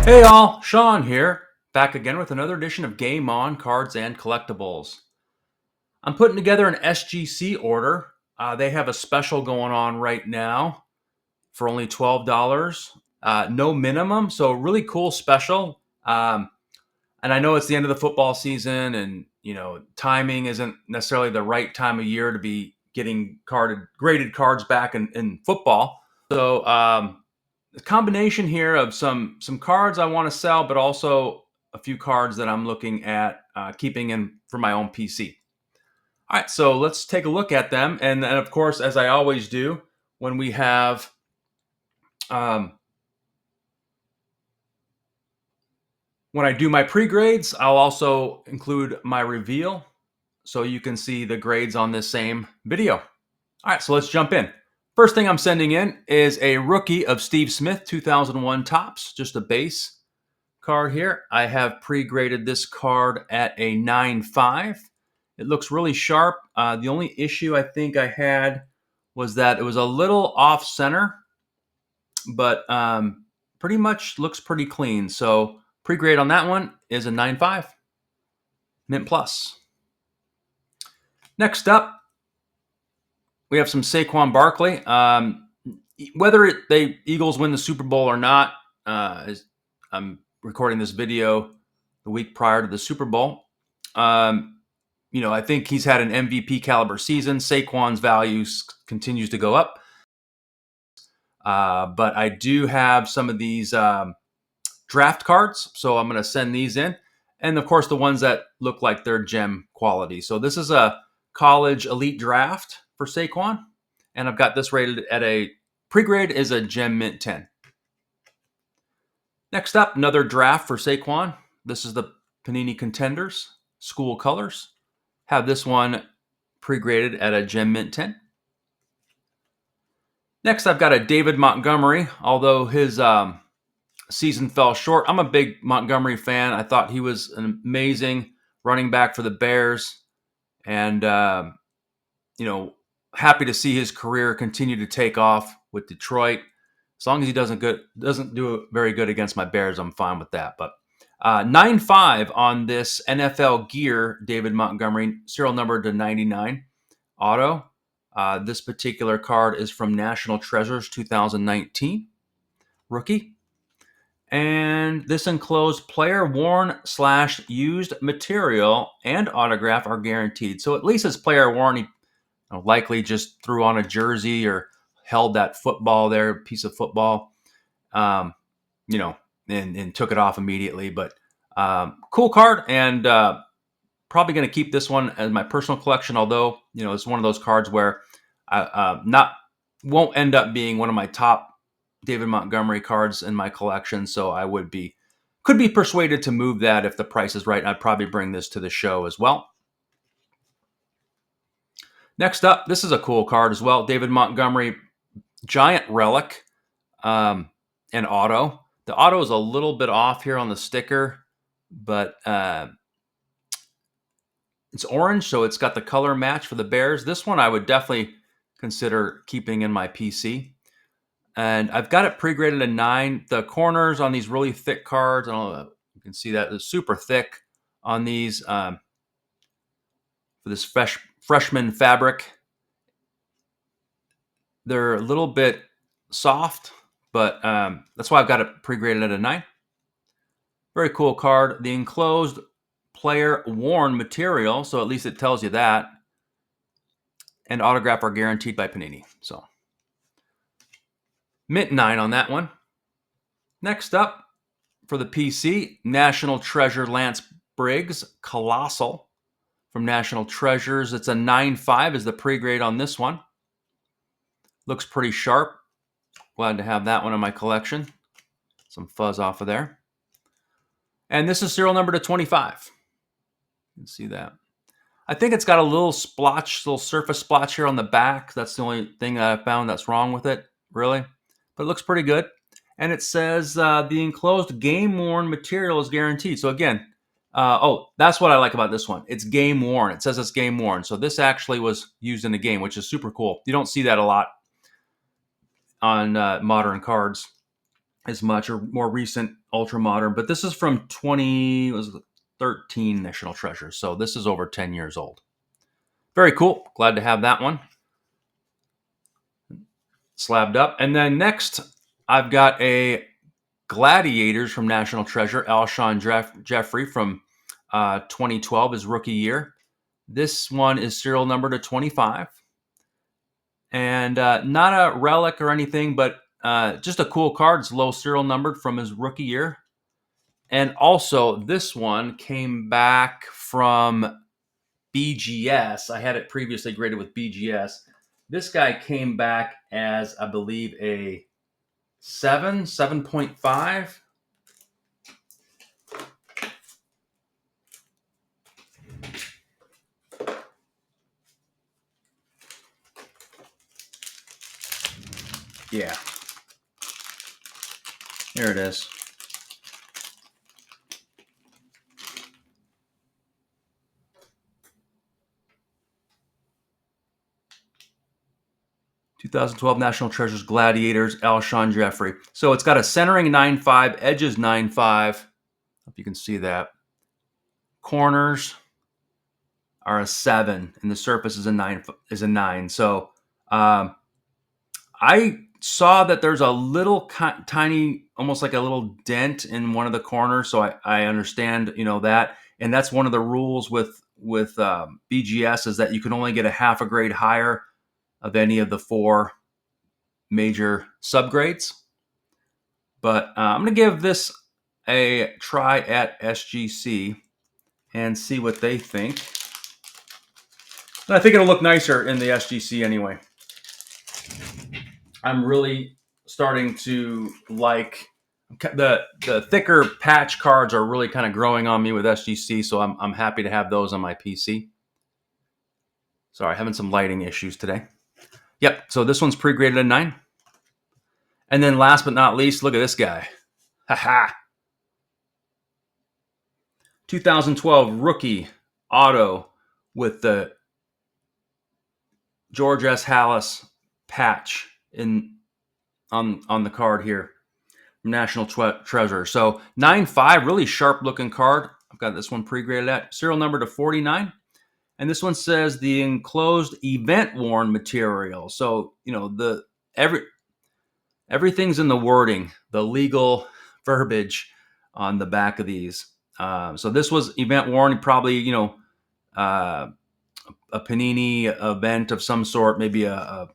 Hey all, Sean here, back again with another edition of Game On Cards and Collectibles. I'm putting together an SGC order. They have a special going on right now for only $12. No minimum, so really cool special. And I know it's the end of the football season, and timing isn't necessarily the right time of year to be getting graded cards back in football. So a combination here of some cards I want to sell, but also a few cards that I'm looking at keeping in for my own PC. All right, so let's take a look at them, and of course, as I always do, when we have when I do my pre-grades, I'll also include my reveal, so you can see the grades on this same video. All right, so let's jump in. First thing I'm sending in is a rookie of Steve Smith, 2001 Topps, just a base card here. I have pre-graded this card at a 9.5. It looks really sharp. The only issue I think I had was that it was a little off center, but pretty much looks pretty clean. So pre-grade on that one is a 9.5, Mint Plus. Next up, we have some Saquon Barkley. Whether the Eagles win the Super Bowl or not, I'm recording this video the week prior to the Super Bowl. I think he's had an MVP caliber season. Saquon's values continues to go up. But I do have some of these draft cards, so I'm going to send these in. And of course, the ones that look like they're gem quality. So this is a college elite draft for Saquon. And I've got this rated at a pre-grade is a gem mint 10. Next up, another draft for Saquon. This is the Panini Contenders School Colors. Have this one pre-graded at a gem mint 10. Next, I've got a David Montgomery, although his season fell short. I'm a big Montgomery fan. I thought he was an amazing running back for the Bears, and happy to see his career continue to take off with Detroit. As long as he doesn't do very good against my Bears, I'm fine with that. But 9.5 on this NFL Gear David Montgomery, serial number to 99 auto. This particular card is from National Treasures 2019 rookie. And this enclosed player worn / used material and autograph are guaranteed. So at least it's player worn. He likely just threw on a jersey or held that football there, piece of football, and took it off immediately. But cool card, and probably going to keep this one as my personal collection. Although it's one of those cards where I won't end up being one of my top David Montgomery cards in my collection. So I could be persuaded to move that if the price is right. I'd probably bring this to the show as well. Next up, this is a cool card as well. David Montgomery Giant Relic and auto. The auto is a little bit off here on the sticker, but it's orange, so it's got the color match for the Bears. This one I would definitely consider keeping in my PC. And I've got it pre-graded a 9. The corners on these really thick cards, I don't know if you can see that, it's super thick on these for this freshman fabric. They're a little bit soft, but that's why I've got it pre-graded at a 9. Very cool card. The enclosed player worn material, so at least it tells you that. And autograph are guaranteed by Panini. So mint 9 on that one. Next up for the PC, National Treasure Lance Briggs Colossal from National Treasures. It's a 9.5 is the pre-grade on this one. Looks pretty sharp. Glad to have that one in my collection. Some fuzz off of there. And this is serial number to 25. You can see that. I think it's got a little splotch, little surface splotch here on the back. That's the only thing that I found that's wrong with it, really. But it looks pretty good. And it says the enclosed game-worn material is guaranteed. So again, that's what I like about this one. It's game-worn. It says it's game-worn. So this actually was used in the game, which is super cool. You don't see that a lot on modern cards. as much, or more recent ultra modern, but this is from 2013 National Treasure. So this is over 10 years old. Very cool. Glad to have that one slabbed up. And then next, I've got a Gladiators from National Treasure, Alshon Jeffrey from 2012, his rookie year. This one is serial number to 25. And not a relic or anything, but just a cool card. It's low serial numbered from his rookie year. And also, this one came back from BGS. I had it previously graded with BGS. This guy came back as, I believe, a 7.5. Yeah. Here it is. "2012 National Treasures Gladiators, Alshon Jeffrey." So it's got a centering 9.5, edges 9.5. If you can see that. Corners are a 7, and the surface is a 9. So I saw that there's a little tiny, almost like a little dent in one of the corners. So I understand, that, and that's one of the rules with BGS, is that you can only get a half a grade higher of any of the 4 major subgrades. But I'm going to give this a try at SGC and see what they think. And I think it'll look nicer in the SGC anyway. I'm really starting to like the thicker patch cards are really kind of growing on me with SGC, so I'm happy to have those on my PC. Sorry, having some lighting issues today. Yep, so this one's pre-graded a 9. And then last but not least, look at this guy. Haha. 2012 rookie auto with the George S. Hallis patch on the card here. National Treasure. So 9.5, really sharp looking card. I've got this one pre-graded at serial number to 49. And this one says the enclosed event worn material. So, everything's in the wording, the legal verbiage on the back of these. So this was event worn, probably, a Panini event of some sort, maybe a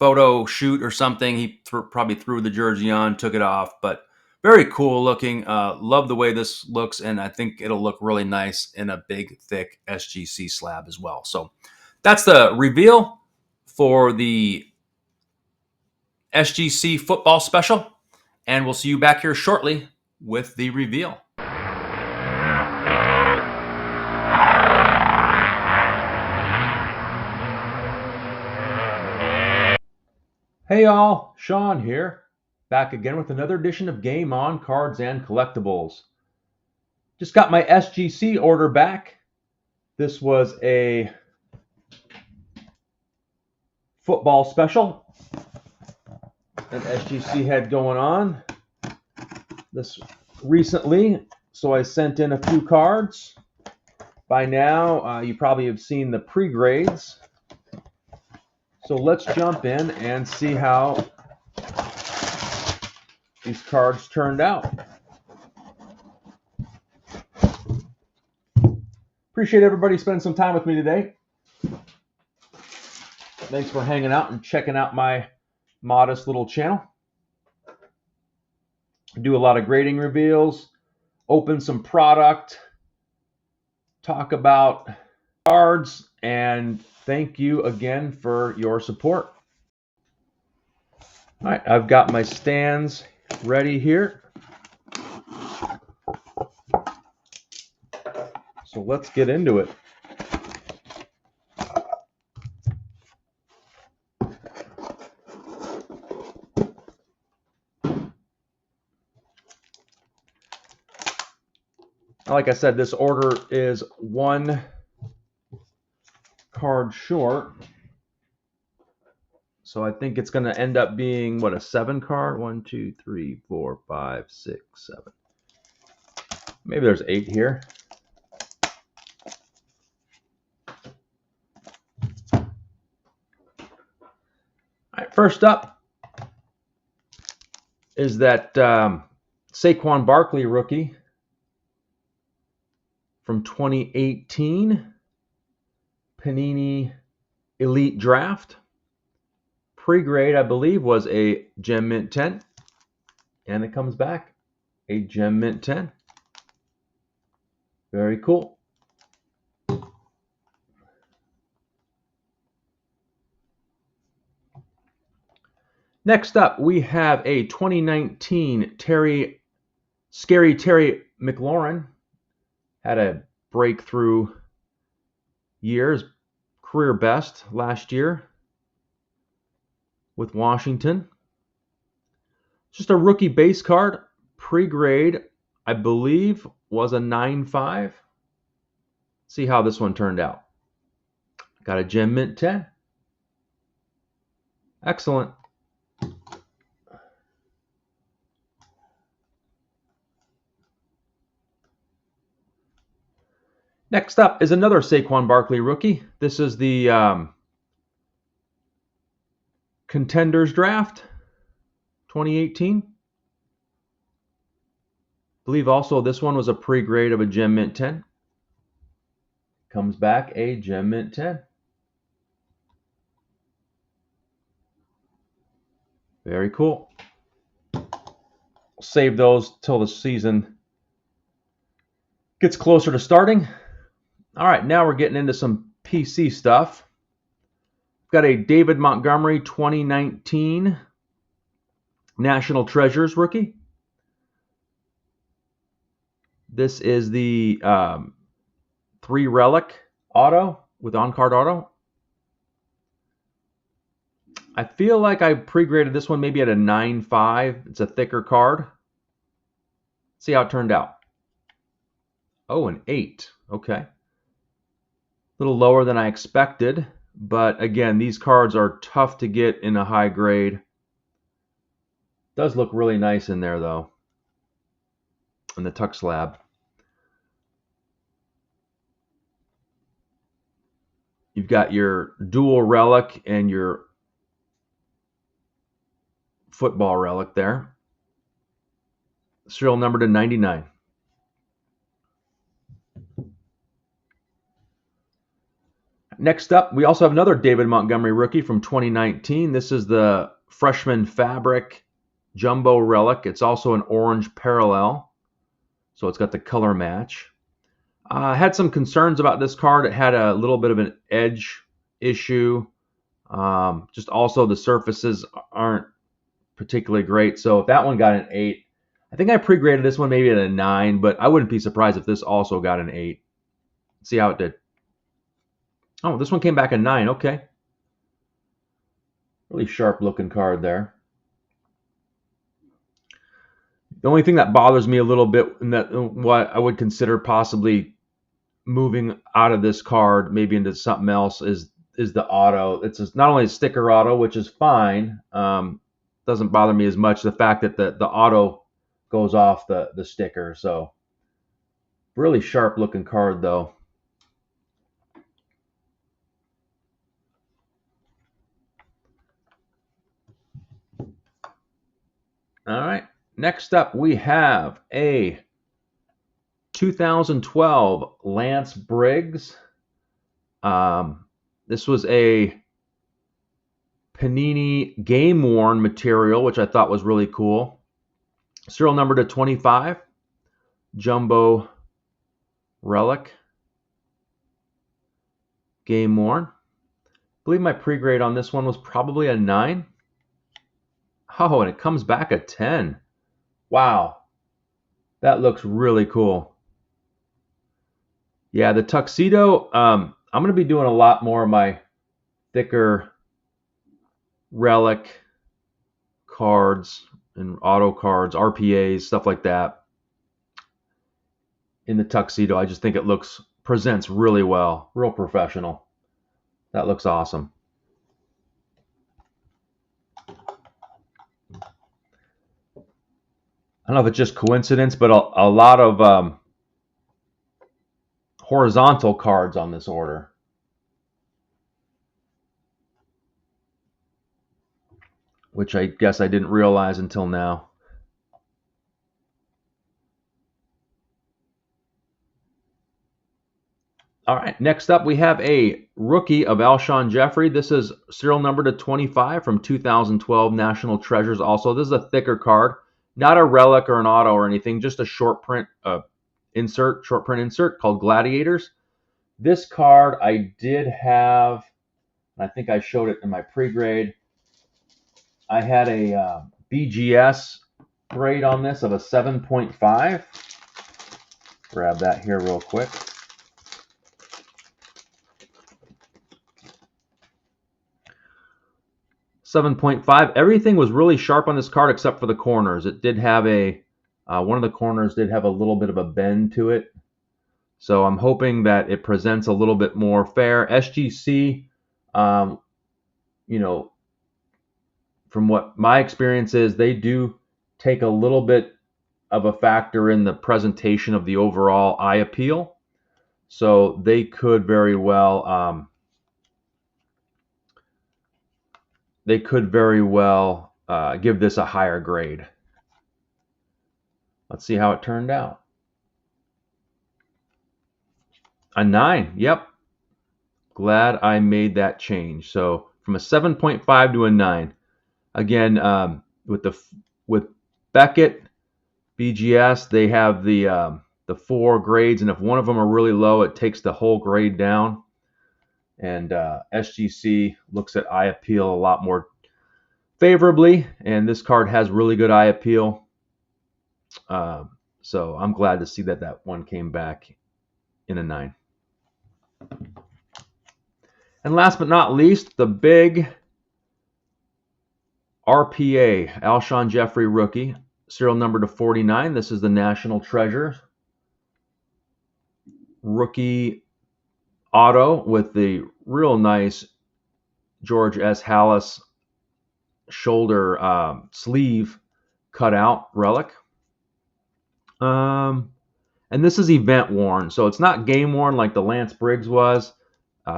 photo shoot or something. He probably threw the jersey on, took it off, but very cool looking. Love the way this looks, and I think it'll look really nice in a big, thick SGC slab as well. So that's the reveal for the SGC football special, and we'll see you back here shortly with the reveal. Hey y'all, Sean here, back again with another edition of Game On Cards and Collectibles. Just got my SGC order back. This was a football special that SGC had going on this recently, so I sent in a few cards. By now, you probably have seen the pre-grades. So let's jump in and see how these cards turned out. Appreciate everybody spending some time with me today. Thanks for hanging out and checking out my modest little channel. I do a lot of grading reveals, open some product, talk about cards, and thank you again for your support. All right, I've got my stands ready here. So let's get into it. Like I said, this order is 1 card short. So I think it's going to end up being, what, a 7 card? 1, 2, 3, 4, 5, 6, 7. Maybe there's 8 here. All right, first up is that Saquon Barkley rookie from 2018 Panini Elite Draft. Pre-grade, I believe, was a Gem Mint 10. And it comes back a Gem Mint 10. Very cool. Next up, we have a 2019 Scary Terry McLaurin. Had a breakthrough year, career best last year with Washington. Just a rookie base card. Pre-grade, I believe, was a 9.5. See how this one turned out. Got a Gem Mint 10. Excellent. Next up is another Saquon Barkley rookie. This is the Contenders Draft 2018. I believe also this one was a pre-grade of a Gem Mint 10. Comes back a Gem Mint 10. Very cool. Save those till the season gets closer to starting. All right, now we're getting into some PC stuff. We've got a David Montgomery 2019 National Treasures rookie. This is the 3 relic auto with on-card auto. I feel like I pre-graded this one maybe at a 9.5. It's a thicker card. See how it turned out. Oh, an 8. Okay. A little lower than I expected. But again, these cards are tough to get in a high grade. Does look really nice in there, though. In the tuck slab. You've got your dual relic and your football relic there. Serial number to 99. Next up, we also have another David Montgomery rookie from 2019. This is the Freshman Fabric Jumbo Relic. It's also an orange parallel, so it's got the color match. I had some concerns about this card. It had a little bit of an edge issue. Just also the surfaces aren't particularly great. So if that one got an 8, I think I pre-graded this one maybe at a 9, but I wouldn't be surprised if this also got an 8. See how it did. Oh, this one came back a 9. Okay. Really sharp looking card there. The only thing that bothers me a little bit, and that what I would consider possibly moving out of this card, maybe into something else, is the auto. It's not only a sticker auto, which is fine. Doesn't bother me as much. The fact that the auto goes off the sticker. So really sharp looking card though. All right. Next up, we have a 2012 Lance Briggs. This was a Panini game worn material, which I thought was really cool. Serial number to 25. Jumbo relic. Game worn. I believe my pre-grade on this one was probably a 9. Oh, and it comes back a 10. Wow. That looks really cool. Yeah, the tuxedo, I'm going to be doing a lot more of my thicker relic cards and auto cards, RPAs, stuff like that in the tuxedo. I just think it presents really well, real professional. That looks awesome. I don't know if it's just coincidence, but a lot of horizontal cards on this order. Which I guess I didn't realize until now. All right, next up we have a rookie of Alshon Jeffrey. This is serial number to 25 from 2012 National Treasures. Also, this is a thicker card, not a relic or an auto or anything, just a short print insert called Gladiators. This card I did have, I think I showed it in my pre-grade. I had a BGS grade on this of a 7.5. Grab that here real quick. 7.5. Everything was really sharp on this card except for the corners. It did have one of the corners did have a little bit of a bend to it. So I'm hoping that it presents a little bit more fair. SGC, you know, from what my experience is, they do take a little bit of a factor in the presentation of the overall eye appeal. So they could very well give this a higher grade. Let's see how it turned out. A 9. Yep. Glad I made that change. So from a 7.5 to a 9. Again, with Beckett, BGS, they have the 4 grades, and if one of them are really low, it takes the whole grade down. And SGC looks at eye appeal a lot more favorably, and this card has really good eye appeal. So I'm glad to see that one came back in a 9. And last but not least, the big RPA, Alshon Jeffrey rookie, serial number to 49. This is the National Treasure rookie auto with the real nice George S. Hallis shoulder sleeve cutout relic. And this is event worn, so it's not game worn like the Lance Briggs was.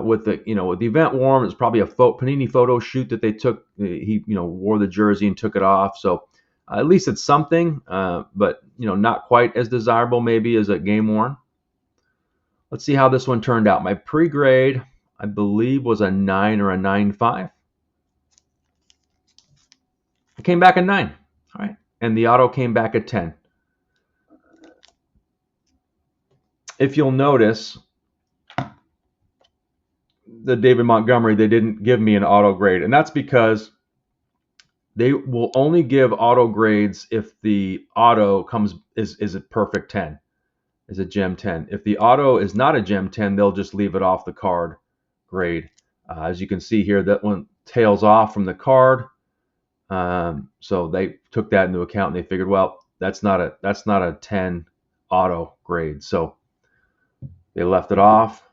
With the event worn, it's probably a Panini photo shoot that they took. He wore the jersey and took it off, so at least it's something. But not quite as desirable maybe as a game worn. Let's see how this one turned out. My pre-grade, I believe, was a 9 or a 9.5. It came back a 9. All right, and the auto came back a 10. If you'll notice, the David Montgomery, they didn't give me an auto grade, and that's because they will only give auto grades if the auto is a perfect 10, is a gem 10. If the auto is not a gem 10, they'll just leave it off the card grade. As you can see here, that one tails off from the card, so they took that into account, and they figured, well, that's not a 10 auto grade, so they left it off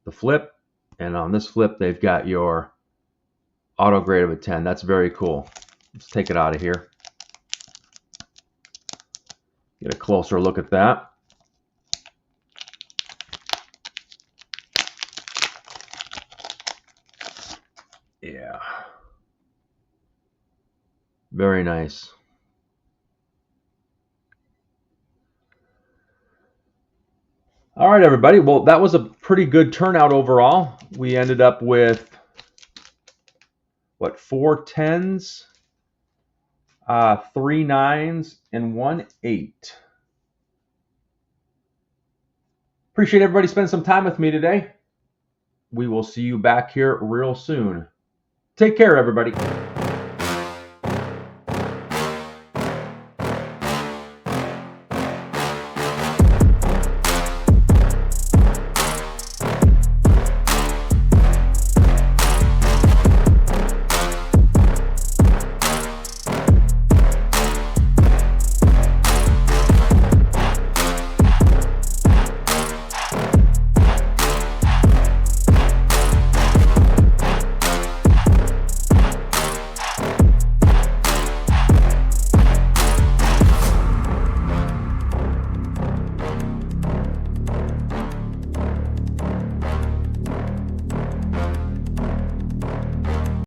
the flip. And on this flip, they've got your auto grade of a 10. That's very cool. Let's take it out of here. Get a closer look at that. Yeah. Very nice. All right, everybody. Well, that was a pretty good turnout overall. We ended up with, 4 10s, 3 9s, and 1 8. Appreciate everybody spending some time with me today. We will see you back here real soon. Take care, everybody.